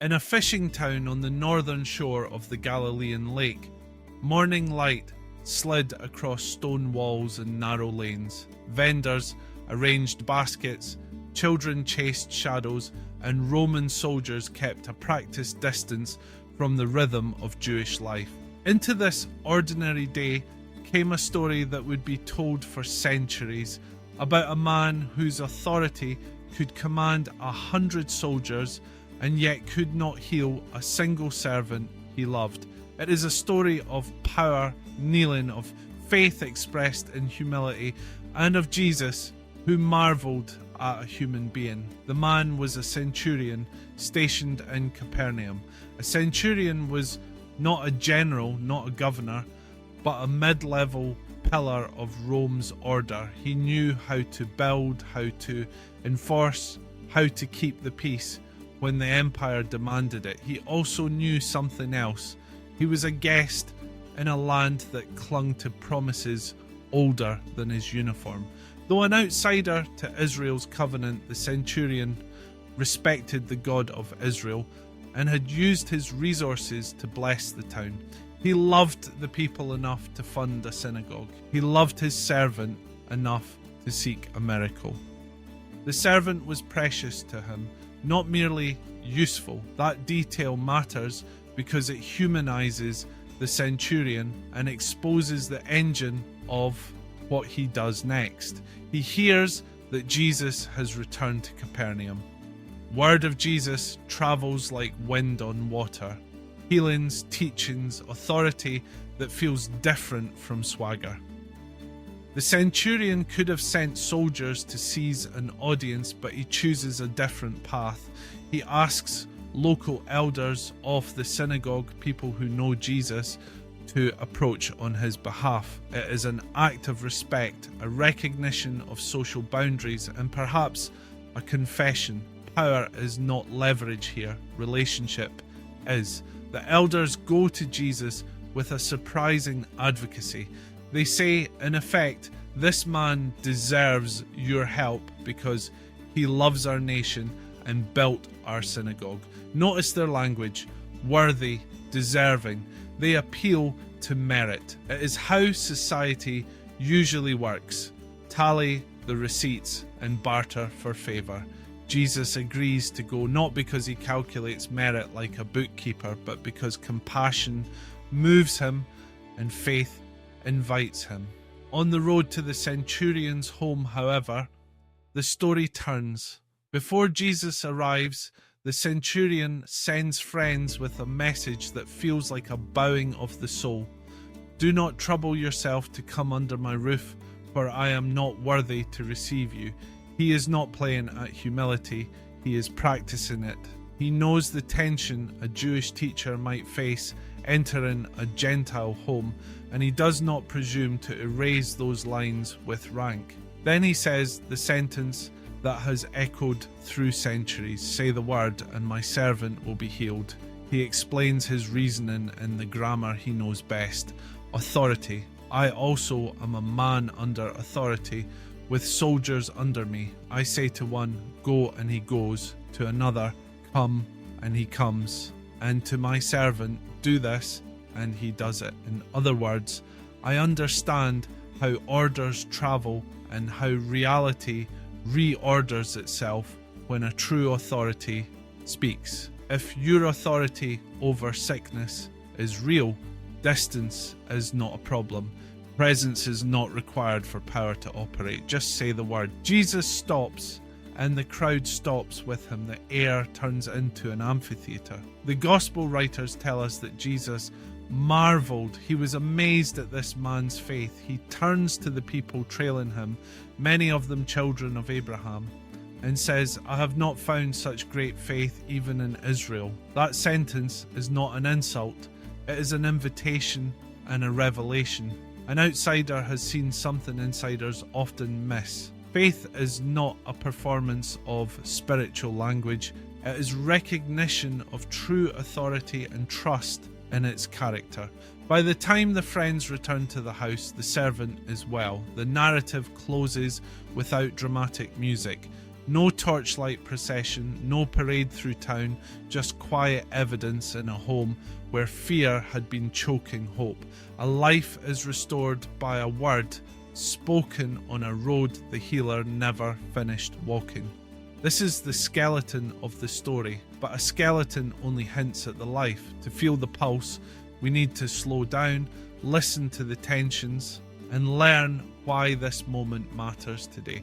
In a fishing town on the northern shore of the Galilean lake, morning light slid across stone walls and narrow lanes. Vendors arranged baskets, children chased shadows, and Roman soldiers kept a practiced distance from the rhythm of Jewish life. Into this ordinary day came a story that would be told for centuries, about a man whose authority could command 100 soldiers and yet could not heal a single servant he loved. It is a story of power, kneeling, of faith expressed in humility, and of Jesus who marveled at a human being. The man was a centurion stationed in Capernaum. A centurion was not a general, not a governor, but a mid-level pillar of Rome's order. He knew how to build, how to enforce, how to keep the peace when the empire demanded it. He also knew something else. He was a guest in a land that clung to promises older than his uniform. Though an outsider to Israel's covenant, the centurion respected the God of Israel and had used his resources to bless the town. He loved the people enough to fund a synagogue. He loved his servant enough to seek a miracle. The servant was precious to him, not merely useful. That detail matters because it humanizes the centurion and exposes the engine of what he does next. He hears that Jesus has returned to Capernaum. Word of Jesus travels like wind on water. Healings, teachings, authority that feels different from swagger. The centurion could have sent soldiers to seize an audience, but he chooses a different path. He asks local elders of the synagogue, people who know Jesus, to approach on his behalf. It is an act of respect, a recognition of social boundaries, and perhaps a confession. Power is not leverage here, relationship is. The elders go to Jesus with a surprising advocacy. They say, in effect, this man deserves your help because he loves our nation and built our synagogue. Notice their language: worthy, deserving. They appeal to merit. It is how society usually works. Tally the receipts and barter for favour. Jesus agrees to go not because he calculates merit like a bookkeeper, but because compassion moves him and faith invites him. On the road to the centurion's home, however, the story turns. Before Jesus arrives, the centurion sends friends with a message that feels like a bowing of the soul. Do not trouble yourself to come under my roof, for I am not worthy to receive you. He is not playing at humility, he is practicing it. He knows the tension a Jewish teacher might face entering a Gentile home, and he does not presume to erase those lines with rank. Then he says the sentence that has echoed through centuries: say the word and my servant will be healed. He explains his reasoning in the grammar he knows best. Authority. I also am a man under authority, with soldiers under me. I say to one, go, and he goes; to another, come, and he comes; and to my servant, do this, and he does it. In other words, I understand how orders travel and how reality reorders itself when a true authority speaks. If your authority over sickness is real, distance is not a problem. Presence is not required for power to operate. Just say the word. Jesus stops, and the crowd stops with him. The air turns into an amphitheater. The gospel writers tell us that Jesus marveled. He was amazed at this man's faith. He turns to the people trailing him, many of them children of Abraham, and says, I have not found such great faith even in Israel. That sentence is not an insult. It is an invitation and a revelation. An outsider has seen something insiders often miss. Faith is not a performance of spiritual language. It is recognition of true authority and trust in its character. By the time the friends return to the house, the servant is well. The narrative closes without dramatic music. No torchlight procession, no parade through town, just quiet evidence in a home where fear had been choking hope. A life is restored by a word spoken on a road the healer never finished walking. This is the skeleton of the story, but a skeleton only hints at the life. To feel the pulse, we need to slow down, listen to the tensions, and learn why this moment matters today.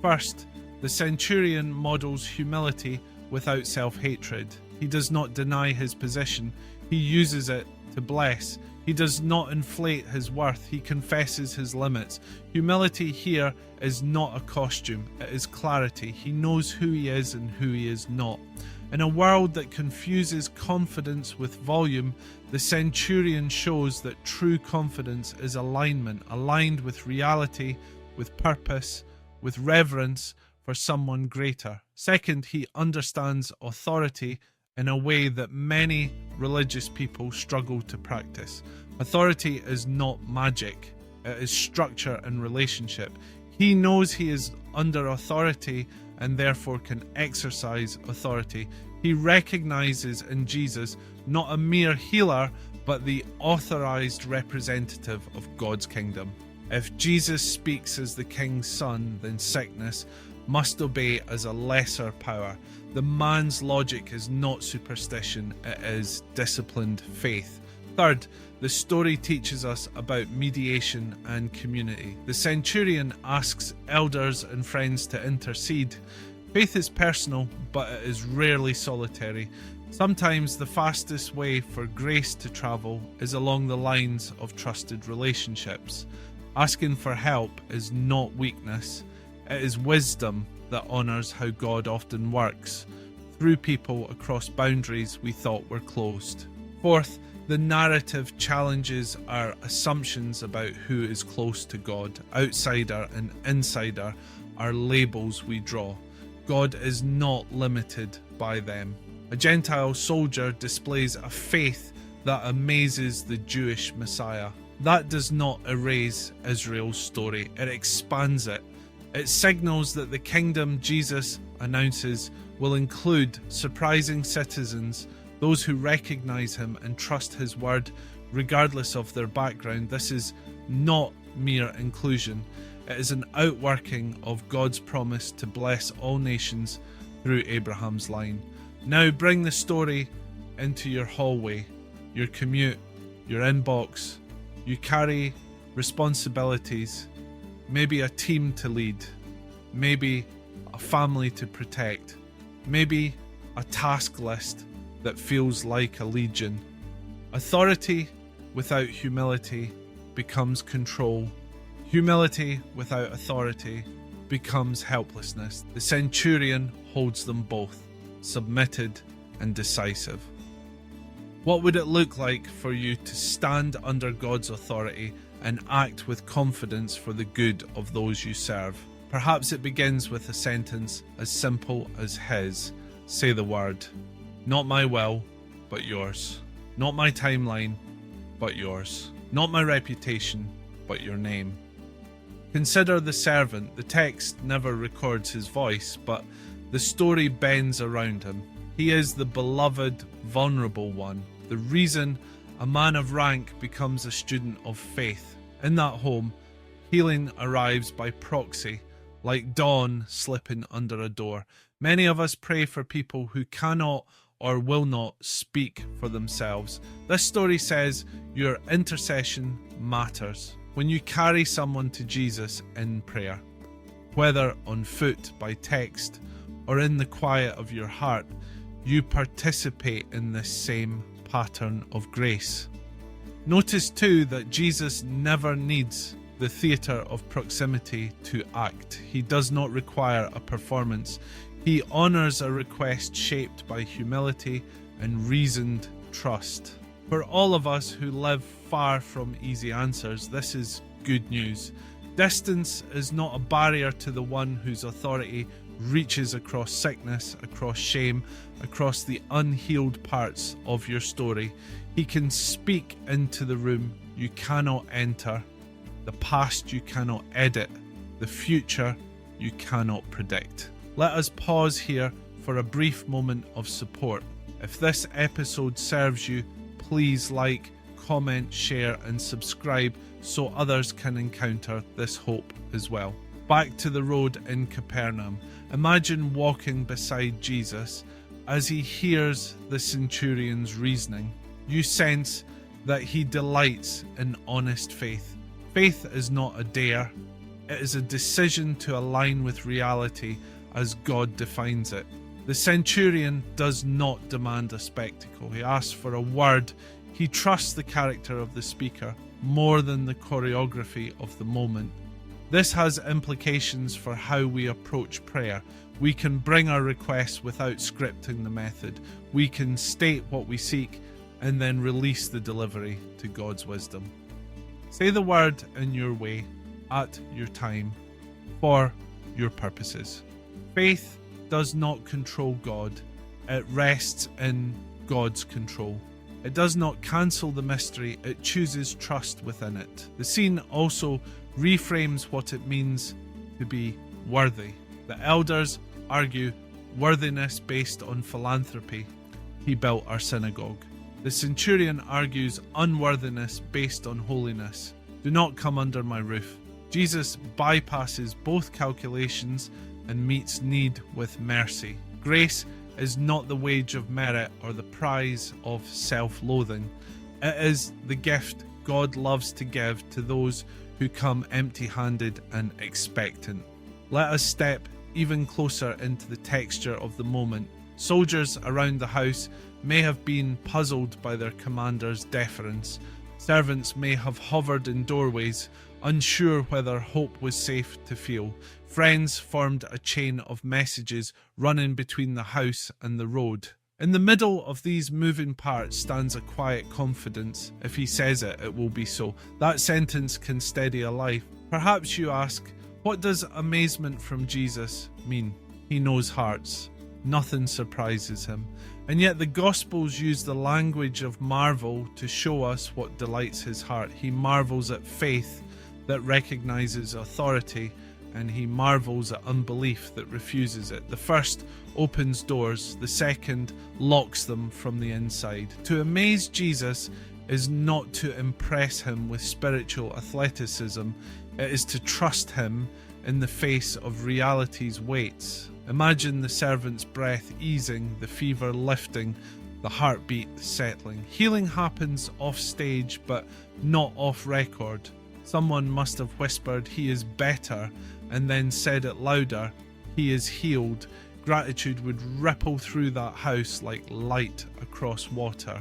First, the Centurion models humility without self-hatred. He does not deny his position, he uses it to bless. He does not inflate his worth, he confesses his limits. Humility here is not a costume, it is clarity. He knows who he is and who he is not. In a world that confuses confidence with volume, the Centurion shows that true confidence is alignment, aligned with reality, with purpose, with reverence for someone greater. Second, he understands authority in a way that many religious people struggle to practice. Authority is not magic, it is structure and relationship. He knows he is under authority and therefore can exercise authority. He recognizes in Jesus not a mere healer, but the authorized representative of God's kingdom. If Jesus speaks as the king's son, then sickness must obey as a lesser power. The man's logic is not superstition, it is disciplined faith. Third, the story teaches us about mediation and community. The Centurion asks elders and friends to intercede. Faith is personal, but it is rarely solitary. Sometimes the fastest way for grace to travel is along the lines of trusted relationships. Asking for help is not weakness, it is wisdom that honours how God often works through people across boundaries we thought were closed. Fourth, the narrative challenges our assumptions about who is close to God. Outsider and insider are labels we draw. God is not limited by them. A Gentile soldier displays a faith that amazes the Jewish Messiah. That does not erase Israel's story, it expands it. It signals that the kingdom Jesus announces will include surprising citizens, those who recognize him and trust his word regardless of their background. This is not mere inclusion. It is an outworking of God's promise to bless all nations through Abraham's line. Now bring the story into your hallway, your commute, your inbox. You carry responsibilities, maybe a team to lead, maybe a family to protect, maybe a task list that feels like a legion. Authority without humility becomes control. Humility without authority becomes helplessness. The Centurion holds them both, submitted and decisive. What would it look like for you to stand under God's authority and act with confidence for the good of those you serve? Perhaps it begins with a sentence as simple as his. Say the word. Not my will, but yours. Not my timeline, but yours. Not my reputation, but your name. Consider the servant. The text never records his voice, but the story bends around him. He is the beloved, vulnerable one, the reason a man of rank becomes a student of faith. In that home, healing arrives by proxy, like dawn slipping under a door. Many of us pray for people who cannot or will not speak for themselves. This story says your intercession matters. When you carry someone to Jesus in prayer, whether on foot, by text, or in the quiet of your heart, you participate in this same pattern of grace. Notice too that Jesus never needs the theatre of proximity to act. He does not require a performance. He honours a request shaped by humility and reasoned trust. For all of us who live far from easy answers, this is good news. Distance is not a barrier to the one whose authority reaches across sickness, across shame, across the unhealed parts of your story. He can speak into the room you cannot enter, the past you cannot edit, the future you cannot predict. Let us pause here for a brief moment of support. If this episode serves you, please like, comment, share, and subscribe so others can encounter this hope as well. Back to the road in Capernaum. Imagine walking beside Jesus as he hears the centurion's reasoning. You sense that he delights in honest faith. Faith is not a dare. It is a decision to align with reality as God defines it. The centurion does not demand a spectacle. He asks for a word. He trusts the character of the speaker more than the choreography of the moment. This has implications for how we approach prayer. We can bring our requests without scripting the method. We can state what we seek and then release the delivery to God's wisdom. Say the word in your way, at your time, for your purposes. Faith does not control God. It rests in God's control. It does not cancel the mystery, it chooses trust within it. The scene also reframes what it means to be worthy. The elders argue worthiness based on philanthropy. He built our synagogue. The centurion argues unworthiness based on holiness. Do not come under my roof. Jesus bypasses both calculations and meets need with mercy. Grace is not the wage of merit or the prize of self-loathing. It is the gift God loves to give to those who come empty-handed and expectant. Let us step even closer into the texture of the moment. Soldiers around the house may have been puzzled by their commander's deference. Servants may have hovered in doorways, unsure whether hope was safe to feel. Friends formed a chain of messages running between the house and the road. In the middle of these moving parts stands a quiet confidence. If he says it, it will be so. That sentence can steady a life. Perhaps you ask, what does amazement from Jesus mean? He knows hearts. Nothing surprises him. And yet the Gospels use the language of marvel to show us what delights his heart. He marvels at faith that recognizes authority, and he marvels at unbelief that refuses it. The first opens doors, the second locks them from the inside. To amaze Jesus is not to impress him with spiritual athleticism, it is to trust him in the face of reality's weights. Imagine the servant's breath easing, the fever lifting, the heartbeat settling. Healing happens off stage, but not off record. Someone must have whispered, "He is better," and then said it louder, "He is healed." Gratitude would ripple through that house like light across water.